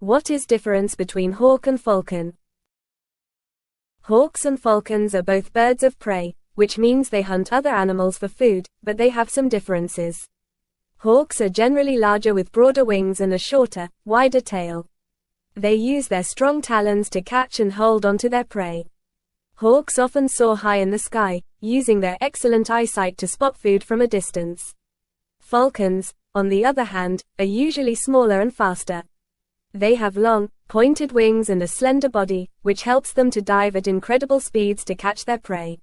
What is difference between hawk and falcon? Hawks and falcons are both birds of prey, which means they hunt other animals for food, but they have some differences. Hawks are generally larger with broader wings and a shorter, wider tail. They use their strong talons to catch and hold onto their prey. Hawks often soar high in the sky, using their excellent eyesight to spot food from a distance. Falcons, on the other hand, are usually smaller and faster. They have long, pointed wings and a slender body, which helps them to dive at incredible speeds to catch their prey.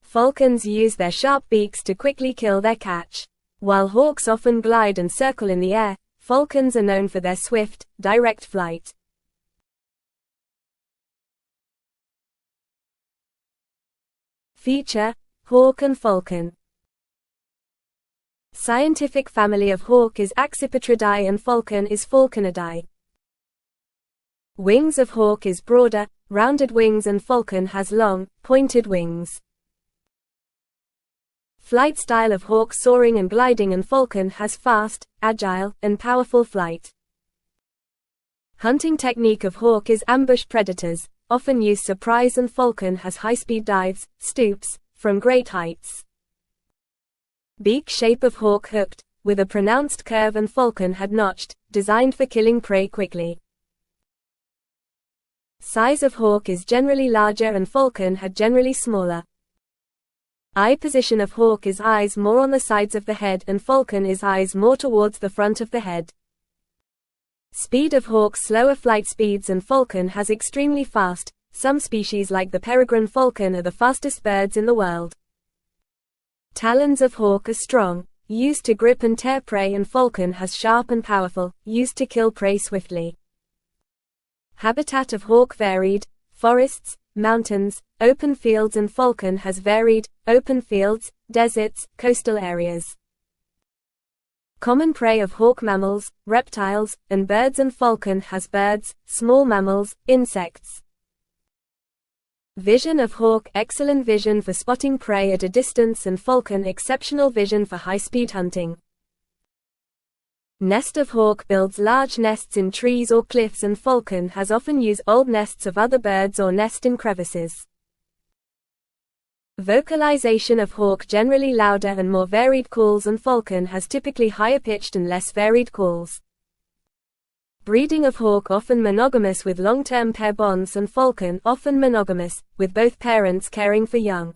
Falcons use their sharp beaks to quickly kill their catch. While hawks often glide and circle in the air, falcons are known for their swift, direct flight. Feature: hawk and falcon. Scientific family of hawk is Accipitridae and falcon is Falconidae. Wings of hawk is broader, rounded wings and falcon has long, pointed wings. Flight style of hawk soaring and gliding and falcon has fast, agile, and powerful flight. Hunting technique of hawk is ambush predators, often use surprise and falcon has high-speed dives, stoops, from great heights. Beak shape of hawk hooked, with a pronounced curve and falcon had notched, designed for killing prey quickly. Size of hawk is generally larger and falcon had generally smaller. Eye position of hawk is eyes more on the sides of the head and falcon is eyes more towards the front of the head. Speed of hawk slower flight speeds and falcon has extremely fast. Some species like the peregrine falcon are the fastest birds in the world. Talons of hawk are strong, used to grip and tear prey and falcon has sharp and powerful, used to kill prey swiftly. Habitat of hawk varied, forests, mountains, open fields and falcon has varied, open fields, deserts, coastal areas. Common prey of hawk mammals, reptiles, and birds and falcon has birds, small mammals, insects. Vision of hawk excellent vision for spotting prey at a distance and falcon exceptional vision for high-speed hunting. Nest of hawk builds large nests in trees or cliffs and falcon has often used old nests of other birds or nest in crevices. Vocalization of hawk generally louder and more varied calls and falcon has typically higher pitched and less varied calls. Breeding of hawk often monogamous with long-term pair bonds and falcon often monogamous, with both parents caring for young.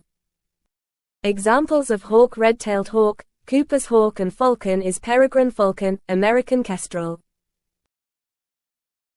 Examples of hawk: red-tailed hawk, Cooper's hawk and falcon is peregrine falcon, American kestrel.